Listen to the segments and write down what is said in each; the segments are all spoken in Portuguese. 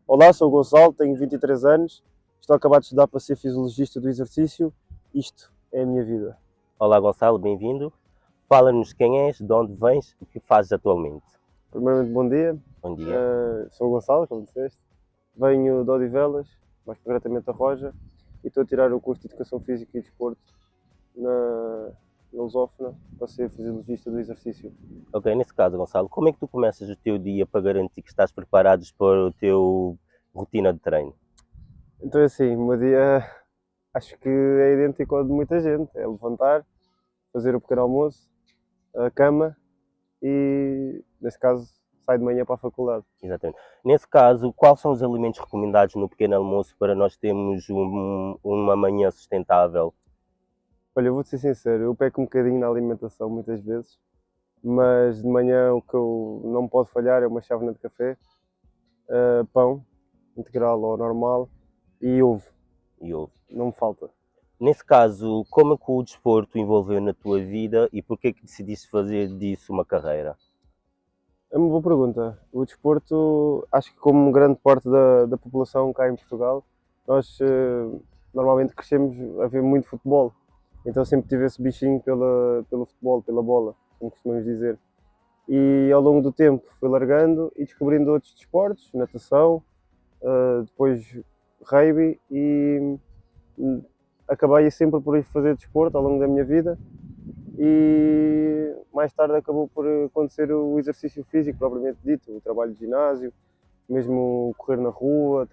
Olá, sou o Gonçalo, tenho 23 anos, estou a acabar de estudar para ser fisiologista do exercício. Isto é a minha vida. Olá Gonçalo, bem-vindo. Fala-nos quem és, de onde vens e o que fazes atualmente. Primeiramente, bom dia. Bom dia. Sou o Gonçalo, como disseste. Venho de Odivelas, mais concretamente a Roja, e estou a tirar o curso de Educação Física e Desporto na Lusófona para ser fisiologista do exercício. Ok, nesse caso, Gonçalo, como é que tu começas o teu dia para garantir que estás preparado para o teu rotina de treino? Então, assim, o meu dia acho que é idêntico ao de muita gente. É levantar, fazer o pequeno almoço, a cama e, nesse caso, saio de manhã para a faculdade. Exatamente. Nesse caso, quais são os alimentos recomendados no pequeno almoço para nós termos uma manhã sustentável? Olha, eu vou-te ser sincero, eu peco um bocadinho na alimentação muitas vezes, mas de manhã o que eu não pode falhar é uma chávena de café, pão, integral ou normal, e ovo, E ovo. não me falta. Nesse caso, como é que o desporto envolveu na tua vida e por que é que decidiste fazer disso uma carreira? É uma boa pergunta. O desporto, acho que como grande parte da população cá em Portugal, nós normalmente crescemos a ver muito futebol. Então sempre tive esse bichinho pelo futebol, pela bola, como costumamos dizer. E ao longo do tempo fui largando e descobrindo outros desportos, natação, depois rugby e acabei sempre por fazer desporto ao longo da minha vida e mais tarde acabou por acontecer o exercício físico propriamente dito, o trabalho de ginásio, mesmo correr na rua,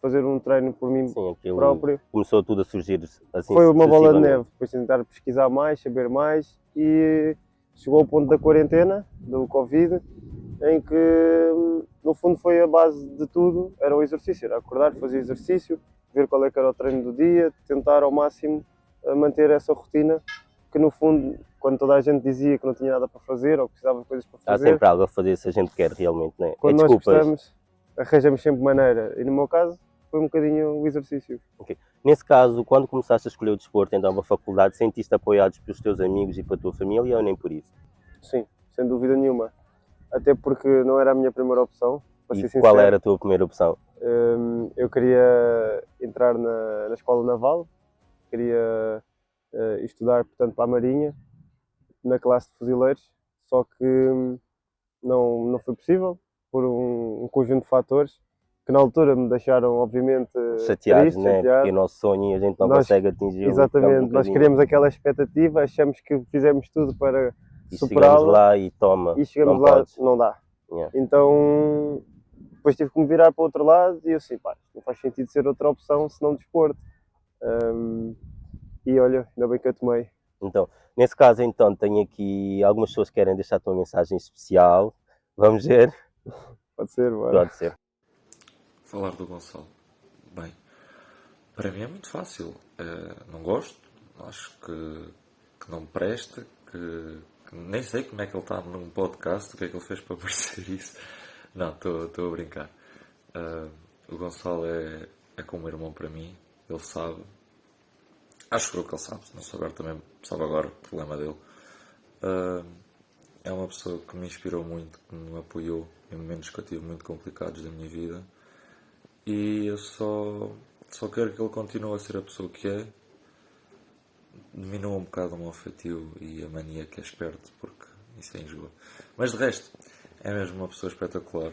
fazer um treino por mim Sim, aquilo próprio. começou tudo a surgir assim. Foi uma bola de sucessivamente. neve, depois tentar pesquisar mais, saber mais e chegou ao ponto da quarentena, do Covid, em que no fundo foi a base de tudo, era o exercício, era acordar, fazer exercício, ver qual é que era o treino do dia, tentar ao máximo manter essa rotina, que no fundo, quando toda a gente dizia que não tinha nada para fazer ou que precisava de coisas para Há fazer, sempre algo a fazer se a gente quer realmente, não é? quando É nós desculpas. gostamos, arranjamos sempre maneira, e no meu caso foi um bocadinho o exercício. Okay. Nesse caso, quando começaste a escolher o desporto, então a faculdade, sentiste apoiados pelos teus amigos e pela tua família ou nem por isso? Sim, sem dúvida nenhuma. Até porque não era a minha primeira opção, para ser E sincero. qual era a tua primeira opção? Eu queria entrar na Escola Naval, queria estudar, portanto, para a Marinha, na classe de fuzileiros, só que não foi possível, por um conjunto de fatores, que na altura me deixaram, obviamente, Chateados, triste, né? Porque é chateado. o nosso sonho e a gente não Nós, consegue atingir. exatamente, nós queríamos aquela expectativa, achamos que fizemos tudo para e superá-la. Chegamos lá e toma, E chegamos não lá, podes. não dá. Yeah. Então, depois tive que me virar para o outro lado e eu assim, pá, não faz sentido ser outra opção senão desporto. E olha, ainda bem que eu tomei. Então, nesse caso, então, tenho aqui algumas pessoas que querem deixar a tua mensagem especial. Vamos ver. Pode ser, bora. Pode ser. Falar do Gonçalo. Bem, para mim é muito fácil. Não gosto, acho que não me presta, que nem sei como é que ele está num podcast, o que é que ele fez para parecer isso. Não, estou a brincar. O Gonçalo é como um irmão para mim, ele sabe. Acho que ele sabe, se não souber também sabe agora o problema dele. É uma pessoa que me inspirou muito, que me apoiou em momentos que eu tive muito complicados da minha vida. E eu só quero que ele continue a ser a pessoa que é. Diminua um bocado o meu feitio e a mania que é esperto, porque isso é enjoa. Mas de resto, é mesmo uma pessoa espetacular.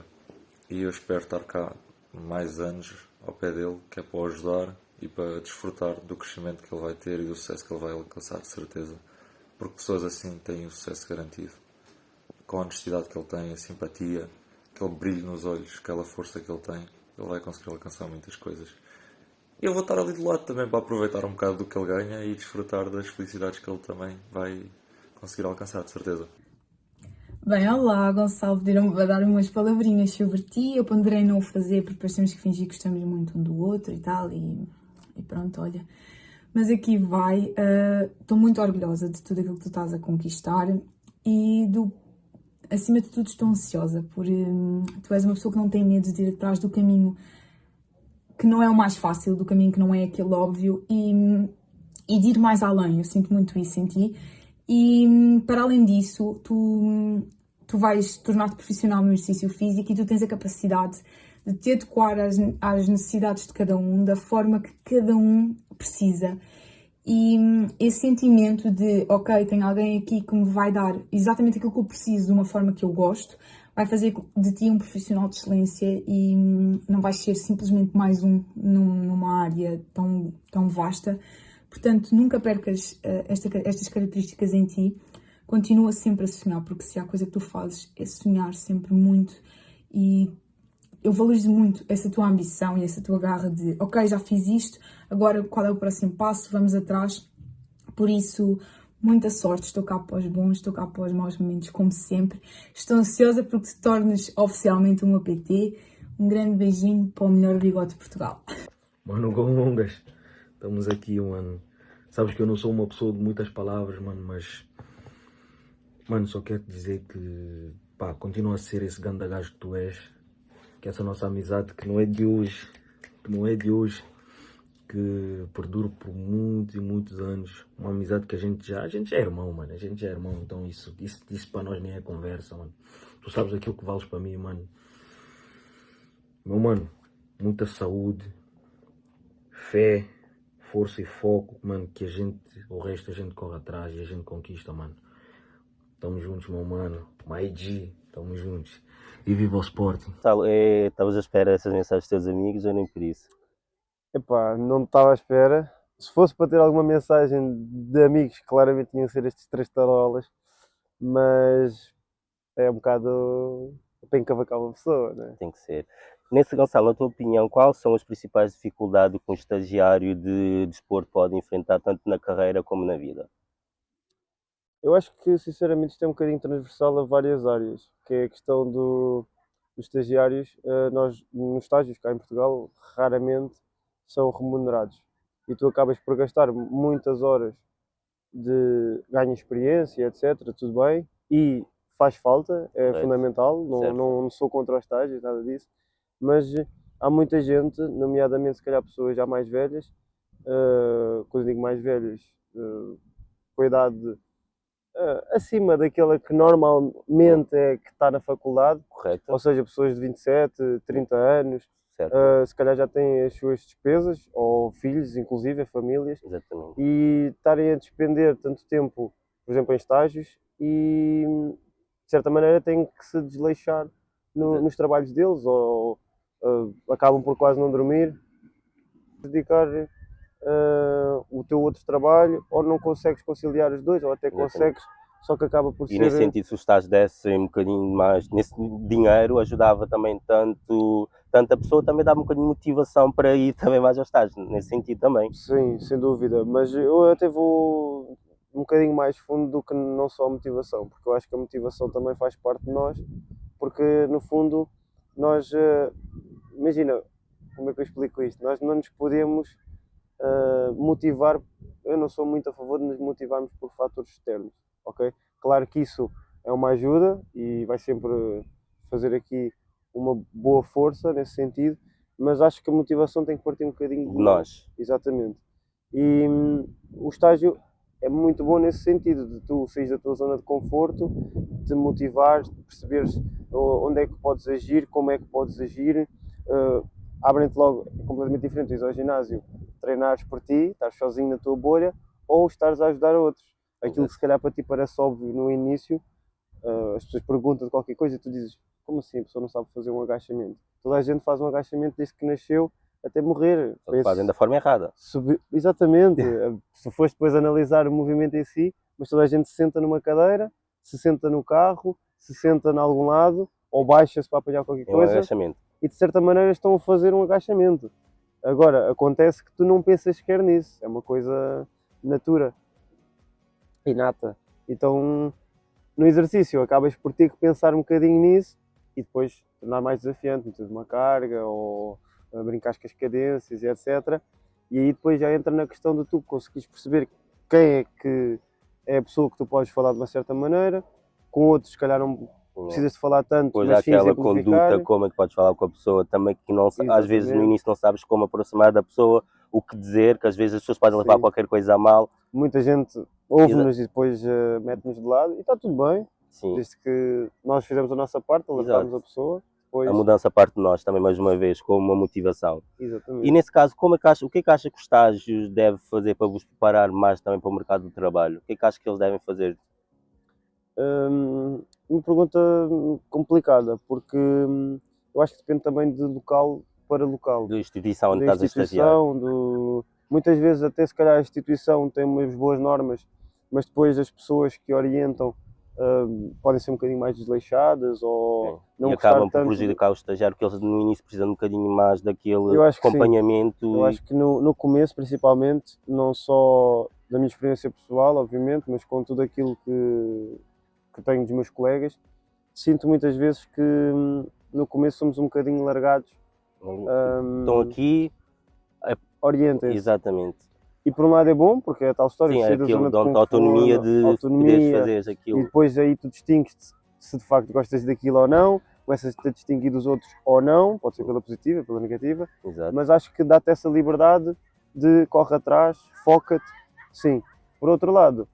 E eu espero estar cá mais anos ao pé dele, que é para o ajudar e para desfrutar do crescimento que ele vai ter e do sucesso que ele vai alcançar, de certeza. Porque pessoas assim têm o sucesso garantido. Com a honestidade que ele tem, a simpatia, aquele brilho nos olhos, aquela força que ele tem, ele vai conseguir alcançar muitas coisas. E eu vou estar ali do lado também para aproveitar um bocado do que ele ganha e desfrutar das felicidades que ele também vai conseguir alcançar, de certeza. Bem, olá Gonçalo, pediram-me para dar umas palavrinhas sobre ti, eu ponderei não o fazer porque depois temos que fingir que gostamos muito um do outro e tal, e pronto, olha. Mas aqui vai, estou muito orgulhosa de tudo aquilo que tu estás a conquistar e acima de tudo estou ansiosa, por tu és uma pessoa que não tem medo de ir atrás do caminho que não é o mais fácil, do caminho que não é aquele óbvio e de ir mais além, eu sinto muito isso em ti. E para além disso, tu vais tornar-te profissional no exercício físico e tu tens a capacidade de te adequar às necessidades de cada um, da forma que cada um precisa. E esse sentimento de, ok, tem alguém aqui que me vai dar exatamente aquilo que eu preciso de uma forma que eu gosto, vai fazer de ti um profissional de excelência e não vais ser simplesmente mais um numa área tão vasta. Portanto, nunca percas estas características em ti. Continua sempre a sonhar, porque se há coisa que tu fazes é sonhar sempre muito. E eu valorizo muito essa tua ambição e essa tua garra de, ok, já fiz isto, agora qual é o próximo passo? Vamos atrás. Por isso, muita sorte. Estou cá para os bons, estou cá para os maus momentos, como sempre. Estou ansiosa porque te tornes oficialmente um APT. Um grande beijinho para o melhor bigode de Portugal. Mano, Gongas, estamos aqui, mano. Sabes que eu não sou uma pessoa de muitas palavras, mano, mas... Mano, só quero te dizer que, pá, continua a ser esse ganda gajo que tu és. Que essa nossa amizade, que não é de hoje, que perdura por muitos e muitos anos. Uma amizade que a gente já é irmão, mano. A gente já é irmão, então isso para nós nem é conversa, mano. Tu sabes aquilo que vales para mim, mano. Meu mano, muita saúde, fé, força e foco, mano, que o resto a gente corre atrás e a gente conquista, mano. Tamo juntos, meu mano. My G, tamo juntos. E viva o Sporting. Estavas à espera dessas mensagens dos teus amigos ou nem por isso? Epá, não estava à espera. Se fosse para ter alguma mensagem de amigos, claramente tinham que ser estes três tarolas, mas é um bocado para encavacar uma pessoa, né? Tem que ser. Nesse, Gonçalo, na tua opinião, quais são as principais dificuldades que um estagiário de desporto pode enfrentar, tanto na carreira como na vida? Eu acho que, sinceramente, isto é um bocadinho transversal a várias áreas, que é a questão dos estagiários. Nós, nos estágios cá em Portugal, raramente são remunerados. E tu acabas por gastar muitas horas de ganho de experiência, etc. Tudo bem. E faz falta, é Correto. fundamental. Certo. Não sou contra os estágios, nada disso. Mas há muita gente, nomeadamente se calhar pessoas já mais velhas, quando eu digo mais velhas, com a idade acima daquela que normalmente é que está na faculdade, Correto? ou seja, pessoas de 27, 30 anos, Certo? se calhar já têm as suas despesas, ou filhos, inclusive, famílias, Exatamente. e estarem a despender tanto tempo, por exemplo, em estágios, e de certa maneira têm que se desleixar nos trabalhos deles, ou acabam por quase não dormir, dedicar o teu outro trabalho, ou não consegues conciliar os dois, ou até Exatamente. consegues, só que acaba por E ser... nesse sentido, se os estágios dessem um bocadinho mais, nesse dinheiro, ajudava também tanto a pessoa, também dava um bocadinho de motivação para ir também mais ao estágio, nesse sentido também. Sim, sem dúvida, mas eu até vou um bocadinho mais fundo do que não só a motivação, porque eu acho que a motivação também faz parte de nós, porque no fundo nós, imagina, como é que eu explico isto? Nós não nos podemos motivar, eu não sou muito a favor de nos motivarmos por fatores externos, ok? Claro que isso é uma ajuda e vai sempre fazer aqui uma boa força nesse sentido, mas acho que a motivação tem que partir um bocadinho de Nós. Exatamente. E o estágio é muito bom nesse sentido, de tu saís da tua zona de conforto, te motivares, de perceberes onde é que podes agir, como é que podes agir, abrem-te logo, é completamente diferente, ires ao ginásio, treinares por ti, estás sozinho na tua bolha, ou estares a ajudar outros. Aquilo que se calhar para ti parece óbvio no início, as pessoas perguntam de qualquer coisa e tu dizes, como assim a pessoa não sabe fazer um agachamento? Toda a gente faz um agachamento desde que nasceu até morrer. Fazem da forma errada. Exatamente. Se fores depois analisar o movimento em si, mas toda a gente se senta numa cadeira, se senta no carro, se senta em algum lado, ou baixa-se para apanhar qualquer É um coisa, agachamento. e de certa maneira estão a fazer um agachamento. Agora, acontece que tu não pensas sequer nisso, é uma coisa natura, inata. Então, no exercício, acabas por ter que pensar um bocadinho nisso e depois tornar mais desafiante, meter uma carga ou brincar com as cadências e etc. E aí depois já entra na questão de tu conseguires perceber quem é que é a pessoa que tu podes falar de uma certa maneira, com outros se calhar não precisas de falar tanto, Depois há mas sim aquela exemplificar. conduta, como é que podes falar com a pessoa também, que não, às vezes no Exatamente. início não sabes como aproximar da pessoa, o que dizer, que às vezes as pessoas podem levar Sim. qualquer coisa a mal. Muita gente ouve-nos e depois mete-nos de lado e está tudo bem, Sim. desde que nós fizemos a nossa parte, alertarmos a pessoa, Pois, A mudança parte de nós também, mais uma vez, como uma motivação. exatamente. E nesse caso, o que é que acha que o estágio deve fazer para vos preparar mais também para o mercado do trabalho? O que é que acha que eles devem fazer? Uma pergunta complicada, porque eu acho que depende também de local para local. Da instituição onde Da estás a estagiar? instituição, muitas vezes até se calhar a instituição tem umas boas normas, mas depois as pessoas que orientam podem ser um bocadinho mais desleixadas ou Sim. não E gostar acabam por tanto. prejudicar o estagiário, porque eles no início precisam um bocadinho mais daquele Eu acho que sim. acompanhamento. Eu acho que no começo, principalmente, não só da minha experiência pessoal, obviamente, mas com tudo aquilo que tenho dos meus colegas, sinto muitas vezes que no começo somos um bocadinho largados. Estão aqui, Orientem-se. exatamente. E por um lado é bom, porque é a tal história Sim, de é sair da aquilo zona de dão-te conforto, autonomia de poderes autonomia, fazer e aquilo. depois aí tu distingues se de facto gostas daquilo ou não, começas-te a distinguir dos outros ou não, pode ser pela positiva, pela negativa, Exato. mas acho que dá-te essa liberdade de corre atrás, foca-te, sim. Por outro lado,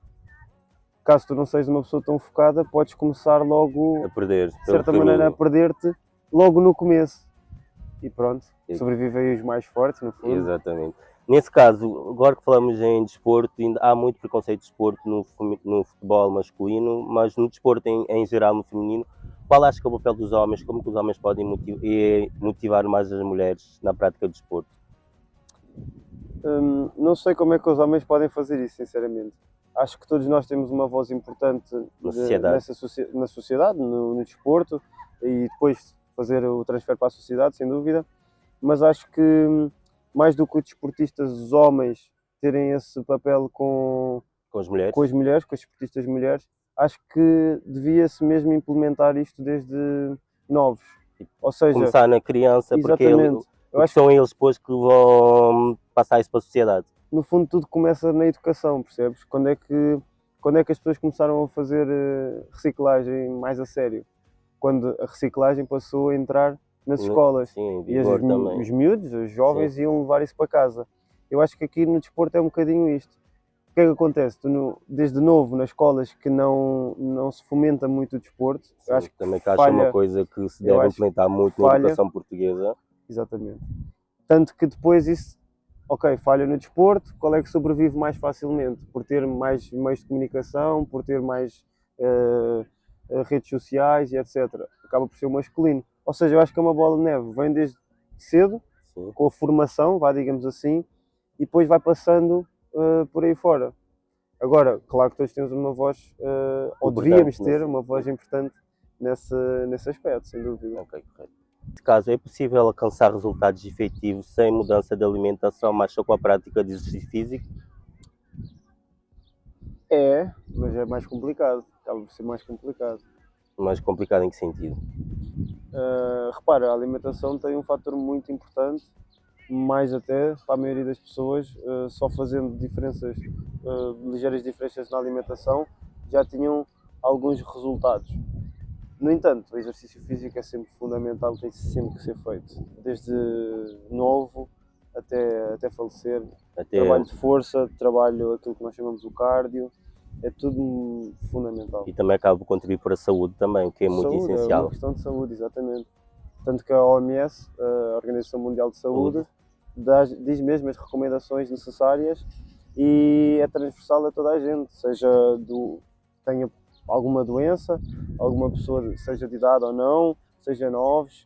caso tu não sejas uma pessoa tão focada, podes começar logo, A perder, de certa maneira, a perder-te logo no começo. E pronto, Sim. sobrevivem os mais fortes, no fundo. Exatamente. Nesse caso, agora que falamos em desporto, ainda há muito preconceito de desporto no futebol masculino, mas no desporto em geral, no feminino, qual acha que é o papel dos homens? Como que os homens podem motivar mais as mulheres na prática do desporto? Não sei como é que os homens podem fazer isso, sinceramente. Acho que todos nós temos uma voz importante na sociedade, no desporto, e depois fazer o transfer para a sociedade, sem dúvida. Mas acho que mais do que os desportistas, os homens terem esse papel com as mulheres, com as desportistas mulheres, acho que devia-se mesmo implementar isto desde novos. Ou seja, começar na criança, porque exatamente. são eles depois que vão passar isso para a sociedade. No fundo tudo começa na educação, percebes? Quando é que as pessoas começaram a fazer reciclagem mais a sério? Quando a reciclagem passou a entrar nas escolas. Sim, em E vigor também. os miúdos, os jovens, Sim. iam levar isso para casa. Eu acho que aqui no desporto é um bocadinho isto. O que é que acontece? Desde novo, nas escolas que não se fomenta muito o desporto, Sim, eu acho que também acho falha, uma coisa que se deve implementar muito na educação portuguesa. Exatamente. Tanto que depois isso, ok, falha no desporto, qual é que sobrevive mais facilmente? Por ter mais meios de comunicação, por ter mais redes sociais e etc. Acaba por ser o masculino. Ou seja, eu acho que é uma bola de neve, vem desde cedo, Sim. com a formação, digamos assim, e depois vai passando por aí fora. Agora, claro que todos temos uma voz, ou devíamos ter uma voz importante nesse aspecto, sem dúvida. Ok, correto. Nesse caso, é possível alcançar resultados efetivos sem mudança de alimentação, mas só com a prática de exercício físico? É, mas é mais complicado, acaba por ser mais complicado. Mais complicado em que sentido? Repara, a alimentação tem um fator muito importante, mais até para a maioria das pessoas, só fazendo ligeiras diferenças na alimentação, já tinham alguns resultados. No entanto, o exercício físico é sempre fundamental, tem sempre que ser feito, desde novo até falecer. Trabalho de força, trabalho aquilo que nós chamamos o cardio, é tudo fundamental. E também acaba por contribuir para a saúde também, o que é muito essencial. É uma questão de saúde, exatamente. Tanto que a OMS, a Organização Mundial de Saúde, diz mesmo as recomendações necessárias e é transversal a toda a gente, seja tenha alguma doença, alguma pessoa, seja de idade ou não, seja novos,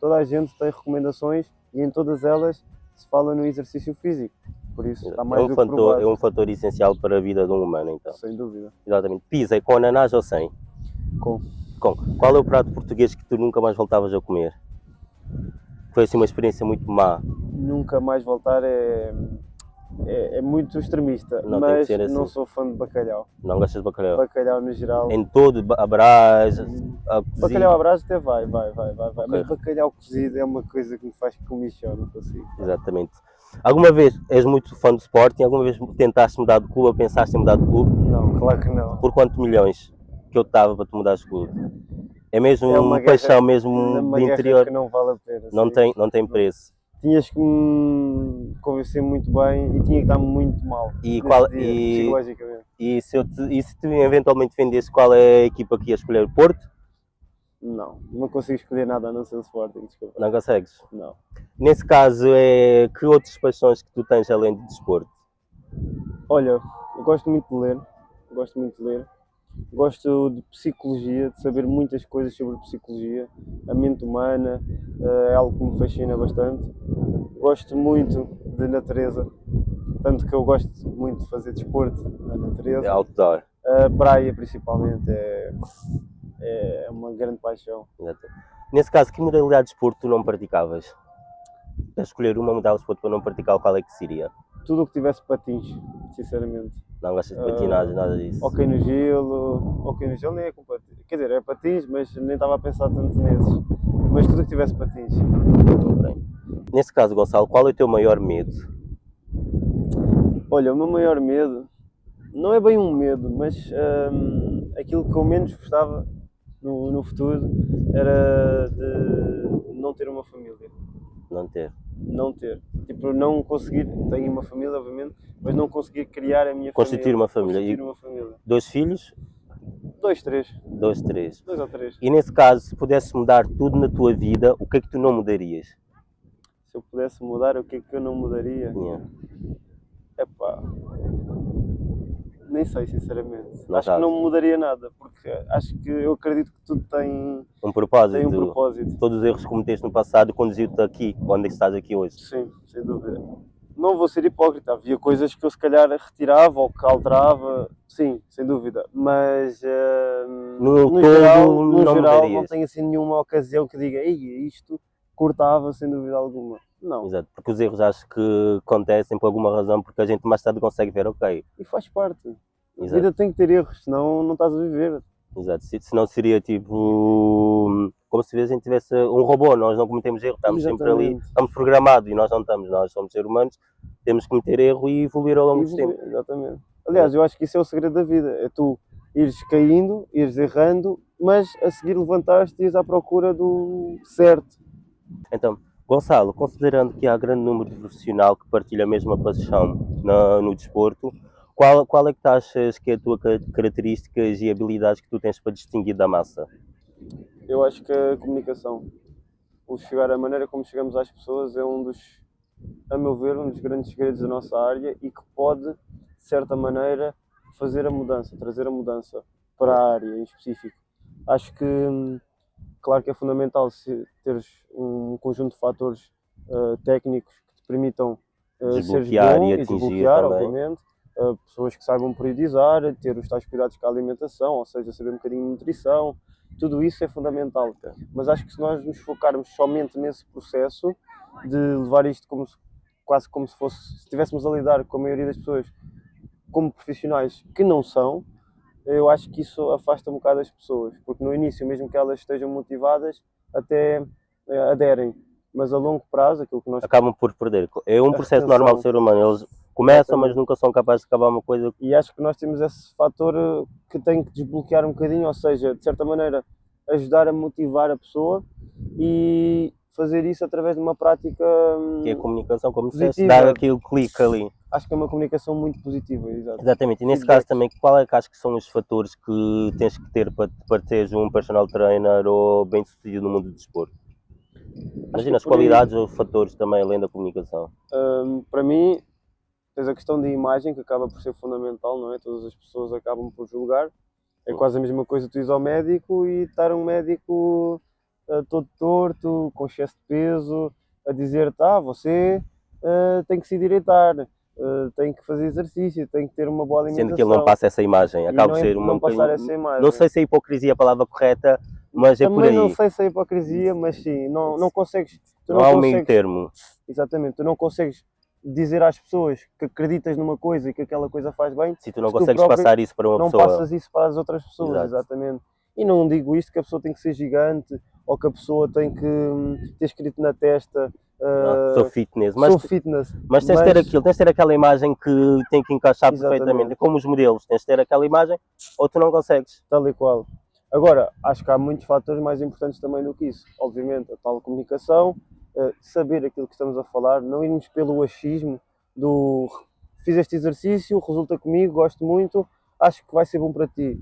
toda a gente tem recomendações e em todas elas se fala no exercício físico. Por isso está mais do que provado. É um fator essencial para a vida de um humano, então. Sem dúvida. Exatamente. Pizza é com ananás ou sem? Com. Qual é o prato português que tu nunca mais voltavas a comer? Foi assim uma experiência muito má. Nunca mais voltar é muito extremista, Não mas tem que ser assim. não sou fã de bacalhau. Não gostas de bacalhau? Bacalhau no geral. Em todo, a brás, a cozido. Bacalhau à brás até vai. Ok. Mas bacalhau cozido é uma coisa que me faz comichão, não consigo. Exatamente. Alguma vez és muito fã do Sporting? Alguma vez tentaste mudar de clube ou pensaste em mudar de clube? Não, claro que não. Por quanto milhões que eu estava para te mudar de clube? É mesmo uma paixão mesmo de interior. Que não vale a pena. Não tem preço. Tinhas que me convencer muito bem e tinha que dar muito mal. Psicologicamente. E se tu eventualmente vendesse, qual é a equipa que ia escolher? Porto? Não consigo escolher nada a não ser o Sporting, desculpa. Não consegues? Não. Nesse caso, que outras paixões que tu tens além de desporto? Olha, eu gosto muito de ler, gosto muito de ler. Gosto de psicologia, de saber muitas coisas sobre psicologia, a mente humana, é algo que me fascina bastante. Gosto muito de natureza, tanto que eu gosto muito de fazer desporto na É natureza. outdoor. A praia, principalmente, é uma grande paixão. Exato. Nesse caso, que modalidade de desporto tu não praticavas? Para escolher uma modalidade de desporto para não praticar, qual é que seria? Tudo o que tivesse patins, sinceramente. Não gostas de patinagem, nada disso? Hóquei no gelo nem é com patins. Quer dizer, é patins, mas nem estava a pensar tanto nesses. Mas tudo o que tivesse patins. Ok. Nesse caso, Gonçalo, qual é o teu maior medo? Olha, o meu maior medo, não é bem um medo, mas aquilo que eu menos gostava no futuro era de não ter uma família. Não ter. Não ter. Tipo, não conseguir, tenho uma família, obviamente, mas não conseguir criar a minha Constituir família. uma família. Constituir uma família. 2 filhos? 2, 3. 2, 3. 2 ou 3. E nesse caso, se pudesse mudar tudo na tua vida, o que é que tu não mudarias? Se eu pudesse mudar, o que é que eu não mudaria? Yeah. Epá, nem sei, sinceramente. Não Acho que sabes? não mudaria nada, porque acho que eu acredito que tudo tem Um propósito. um propósito. Todos os erros que cometeste no passado conduziu-te aqui, onde estás aqui hoje. Sim, sem dúvida. Não vou ser hipócrita, havia coisas que eu se calhar retirava ou que alterava, sim, sem dúvida, mas No todo, geral, não mudarias. não tenho assim nenhuma ocasião que diga, ei, isto cortava sem dúvida alguma. Não, Exato, porque os erros acho que acontecem por alguma razão, porque a gente mais tarde consegue ver, ok. e faz parte. A Exato. vida tem que ter erros, senão não estás a viver. Exato, senão seria tipo como se a gente tivesse um robô, nós não cometemos erro, estamos sempre ali, Exatamente. estamos programados e nós não estamos, nós somos seres humanos, temos que cometer erro e evoluir ao longo do tempo. Exatamente. Aliás, eu acho que isso é o segredo da vida, é tu ires caindo, ires errando, mas a seguir levantar-te e ires à procura do certo. Então, Gonçalo, considerando que há grande número de profissional que partilha a mesma paixão no desporto, qual é que tu achas que é a tua características e habilidades que tu tens para distinguir da massa? Eu acho que a comunicação, a maneira como chegamos às pessoas é a meu ver, um dos grandes segredos da nossa área e que pode, de certa maneira, fazer a mudança, trazer a mudança para a área em específico. Acho que, claro que é fundamental teres um conjunto de fatores técnicos que te permitam seres Desbloquear bom e e atingir desbloquear, também. obviamente. Pessoas que saibam priorizar, ter os tais cuidados com a alimentação, ou seja, saber um bocadinho de nutrição, tudo isso é fundamental. Mas acho que se nós nos focarmos somente nesse processo de levar isto quase como se estivéssemos a lidar com a maioria das pessoas como profissionais que não são, eu acho que isso afasta um bocado as pessoas, porque no início, mesmo que elas estejam motivadas, até aderem, mas a longo prazo, aquilo que nós... Acabam por perder. É um processo retenção. normal do ser humano, eles começam, Exatamente. mas nunca são capazes de acabar uma coisa. E acho que nós temos esse fator que tem que desbloquear um bocadinho, ou seja, de certa maneira, ajudar a motivar a pessoa e fazer isso através de uma prática Que é a comunicação, como disseste, positiva. dar aquele clique ali. Acho que é uma comunicação muito positiva, exato. Exatamente, e nesse Feedbacks. caso também, qual é que acho que são os fatores que tens que ter para teres um personal trainer ou bem sucedido no mundo do desporto? Imagina as por aí- qualidades ou fatores também além da comunicação. Para mim, tens a questão da imagem, que acaba por ser fundamental, não é? Todas as pessoas acabam por julgar. É quase a mesma coisa tu ires ao médico e estar um médico todo torto, com excesso de peso, a dizer-te, você tem que se endireitar, tem que fazer exercício, tem que ter uma boa alimentação. Sendo que ele não passa essa imagem, acaba por não ser uma não passar bocadinho- essa imagem. Não sei se é hipocrisia a palavra correta, mas é por Também aí. não sei se é hipocrisia, mas sim, não consegues... Tu Não há um meio consegues- termo. Exatamente, tu não consegues dizer às pessoas que acreditas numa coisa e que aquela coisa faz bem, Se tu não se tu consegues próprio passar isso para uma não pessoa. passas isso para as outras pessoas, Exato. exatamente. E não digo isto que a pessoa tem que ser gigante ou que a pessoa tem que ter escrito na testa Não, sou fitness, sou fitness. mas tens de ter aquilo, tens de ter aquela imagem que tem que encaixar Exatamente. perfeitamente. É como os modelos, tens de ter aquela imagem ou tu não consegues. Tal e qual. Agora, acho que há muitos fatores mais importantes também do que isso. Obviamente, a tal comunicação, saber aquilo que estamos a falar, não irmos pelo achismo do fiz este exercício, resulta comigo, gosto muito, acho que vai ser bom para ti.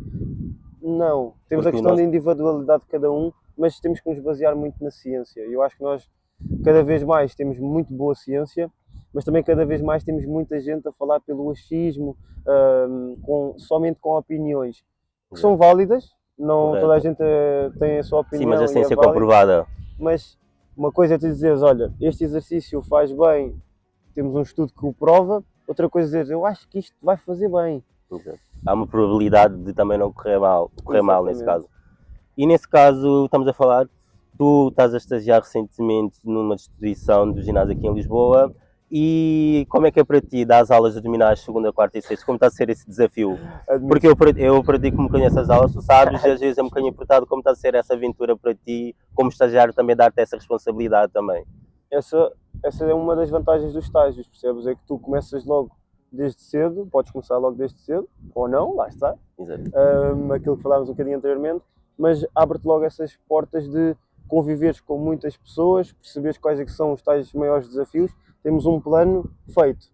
Não, temos Porque a questão nós- da individualidade de cada um, mas temos que nos basear muito na ciência. E eu acho que nós, cada vez mais, temos muito boa ciência, mas também cada vez mais temos muita gente a falar pelo achismo, somente com opiniões que são válidas. Não Correto. toda a gente tem a sua Sim, opinião mas a e é ciência válida, comprovada. mas uma coisa é tu dizeres, olha, este exercício faz bem, temos um estudo que o prova, outra coisa é dizer, eu acho que isto vai fazer bem. Exato. Há uma probabilidade de também não correr mal nesse Exatamente. caso. E nesse caso, estamos a falar, tu estás a estagiar recentemente numa instituição do ginásio aqui em Lisboa, e como é que é para ti dar as aulas abdominais segunda, quarta e sexta? Como está a ser esse desafio? Admito. Porque eu para ti que me conheço as aulas, tu sabes, e às vezes é um bocadinho apertado, como está a ser essa aventura para ti, como estagiário também dar-te essa responsabilidade também. Essa é uma das vantagens dos estágios, percebes? É que tu começas logo desde cedo, podes começar logo desde cedo, ou não, lá está. Exato. Aquilo que falámos um bocadinho anteriormente, mas abre-te logo essas portas de conviveres com muitas pessoas, perceberes quais é que são os tais maiores desafios. Temos um plano feito,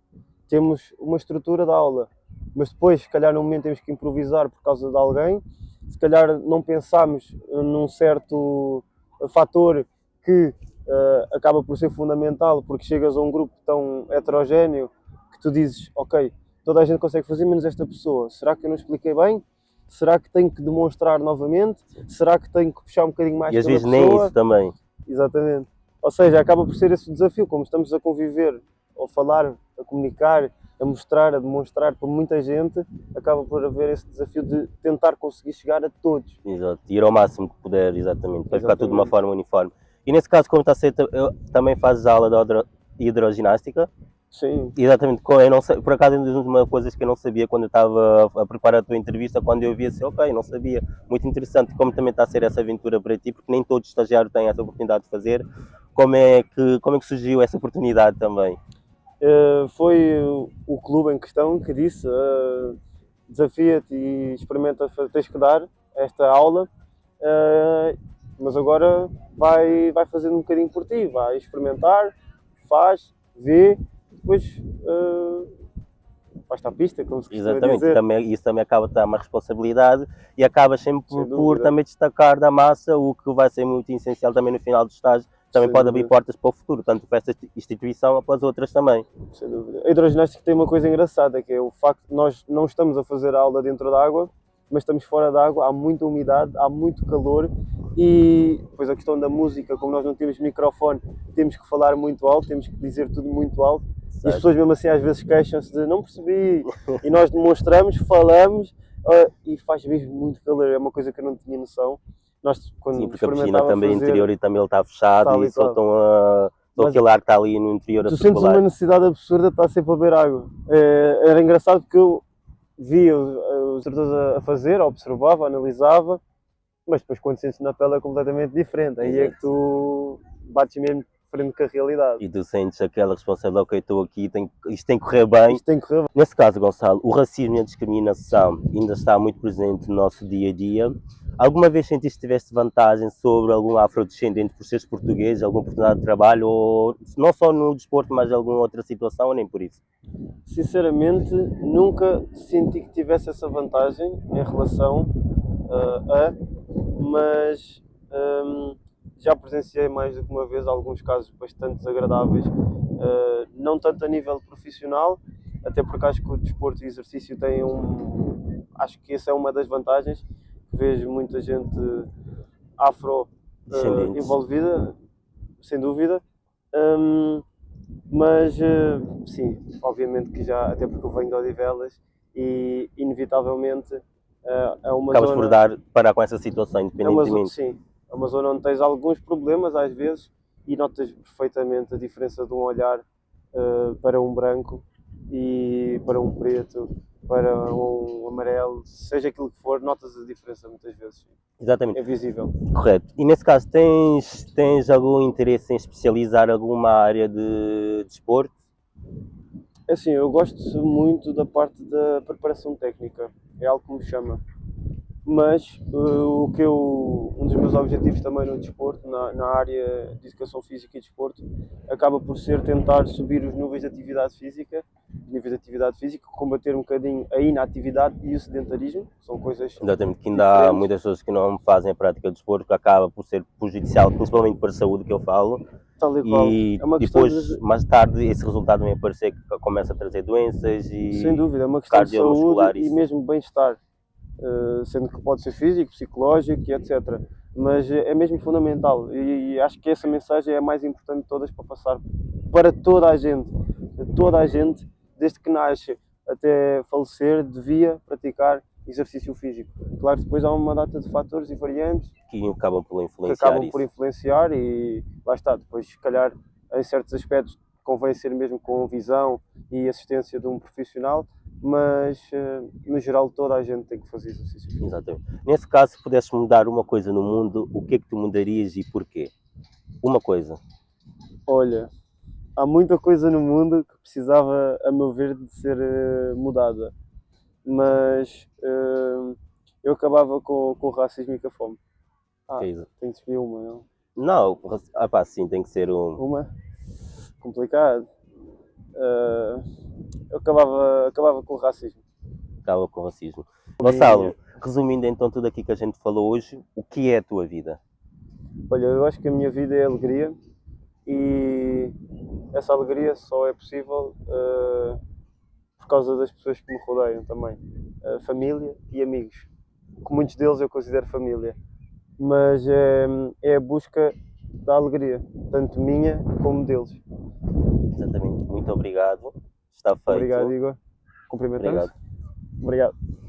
temos uma estrutura da aula, mas depois, se calhar, no momento temos que improvisar por causa de alguém, se calhar não pensamos num certo fator que acaba por ser fundamental, porque chegas a um grupo tão heterogéneo que tu dizes, ok, toda a gente consegue fazer menos esta pessoa, será que eu não expliquei bem? Será que tenho que demonstrar novamente? Será que tenho que puxar um bocadinho mais E às pela vezes nem pessoa? isso também. Exatamente. Ou seja, acaba por ser esse o desafio, como estamos a conviver, a falar, a comunicar, a mostrar, a demonstrar para muita gente, acaba por haver esse desafio de tentar conseguir chegar a todos. Exato. Ir ao máximo que puder, exatamente, para ficar tudo de uma Exatamente. forma uniforme. E nesse caso, como está a ser, também fazes aula de hidroginástica? Sim, Exatamente, eu não sei, por acaso é uma das coisas que eu não sabia quando eu estava a preparar a tua entrevista, quando eu vi assim, ok, não sabia, muito interessante como também está a ser essa aventura para ti, porque nem todo estagiário tem essa oportunidade de fazer. Como é que surgiu essa oportunidade também? foi o clube em questão que disse, desafia-te e experimenta, tens que dar esta aula, mas agora vai fazendo um bocadinho por ti, vai experimentar, faz, vê, depois vais-te à pista, como se costuma Exatamente, dizer. isso também acaba de dar uma responsabilidade e acaba sempre Sem por dúvida. também destacar da massa, o que vai ser muito essencial também no final do estágio, também Sem pode dúvida. abrir portas para o futuro, tanto para esta instituição como para as outras também. Sem dúvida. A hidroginástica tem uma coisa engraçada, que é o facto de nós não estamos a fazer a aula dentro da água, mas estamos fora da água, há muita umidade, há muito calor e depois a questão da música, como nós não temos microfone, temos que falar muito alto, temos que dizer tudo muito alto. E as pessoas mesmo assim às vezes queixam-se de não percebi, e nós demonstramos, falamos e faz mesmo muito calor, é uma coisa que eu não tinha noção. Nós, quando Sim, porque a piscina experimentava também é fazer, interior e também ele está fechado tal e e só tal. estão Mas aquele ar que está ali no interior a tu sentes uma circular. necessidade absurda de estar sempre a beber água. Era engraçado porque eu via os instrutores a fazer, observava, analisava, mas depois quando sentes na pele é completamente diferente. Aí é Exato. que tu bates mesmo de frente com a realidade. E tu sentes aquela responsabilidade, ok, estou aqui, isto tem que correr bem. Isto tem que correr bem. Nesse caso, Gonçalo, o racismo e a discriminação ainda está muito presente no nosso dia a dia. Alguma vez sentiste que tiveste vantagem sobre algum afrodescendente por seres português, alguma oportunidade de trabalho, ou não só no desporto, mas em alguma outra situação, ou nem por isso? Sinceramente, nunca senti que tivesse essa vantagem em relação mas já presenciei mais do que uma vez alguns casos bastante desagradáveis, não tanto a nível profissional, até porque acho que o desporto e o exercício têm acho que essa é uma das vantagens, vejo muita gente afro Descendentes. envolvida, sem dúvida, mas sim, obviamente que já, até porque eu venho de Odivelas e inevitavelmente é uma Acabas zona... por parar com essa situação, independentemente. Sim, é uma zona onde tens alguns problemas às vezes e notas perfeitamente a diferença de um olhar para um branco e para um preto, para um amarelo, seja aquilo que for, notas a diferença muitas vezes. Exatamente. É visível. Correto. E nesse caso, tens algum interesse em especializar alguma área de desporto? É assim, eu gosto muito da parte da preparação técnica, é algo que me chama. mas um dos meus objetivos também no desporto, na área de educação física e desporto, acaba por ser tentar subir os níveis de atividade física, combater um bocadinho a inatividade e o sedentarismo, são coisas Exatamente, que ainda há diferentes. muitas pessoas que não fazem a prática de desporto, que acaba por ser prejudicial, principalmente para a saúde, que eu falo, Tal e qual. e É uma questão depois, mais tarde, esse resultado vem aparecer que começa a trazer doenças sem e dúvida, é uma questão de saúde cardiovasculares. e mesmo bem-estar, sendo que pode ser físico, psicológico e etc. Mas é mesmo fundamental e acho que essa mensagem é a mais importante de todas para passar para toda a gente, desde que nasce até falecer, devia praticar exercício físico. Claro, depois há uma data de fatores e variantes Que acabam por que influenciar acabam por isso. influenciar e lá está, depois se calhar em certos aspectos convém ser mesmo com visão e assistência de um profissional, mas no geral toda a gente tem que fazer exercício físico. Exatamente. Nesse caso, se pudesses mudar uma coisa no mundo, o que é que tu mudarias e porquê? Uma coisa. Olha, há muita coisa no mundo que precisava, a meu ver, de ser mudada, mas eu acabava com o racismo e com a fome. Que é isso? Tenho de escolher uma, não? Não, sim, tem que ser Uma? Complicado. Eu acabava com o racismo. acaba com o racismo. Gonçalo, resumindo então tudo aqui que a gente falou hoje, o que é a tua vida? Olha, eu acho que a minha vida é alegria e essa alegria só é possível por causa das pessoas que me rodeiam também. Família e amigos. Que muitos deles eu considero família. Mas é a busca da alegria, tanto minha como deles. Exatamente. Muito obrigado. Está feito. Obrigado, Igor. Cumprimentamos? Obrigado. Obrigado.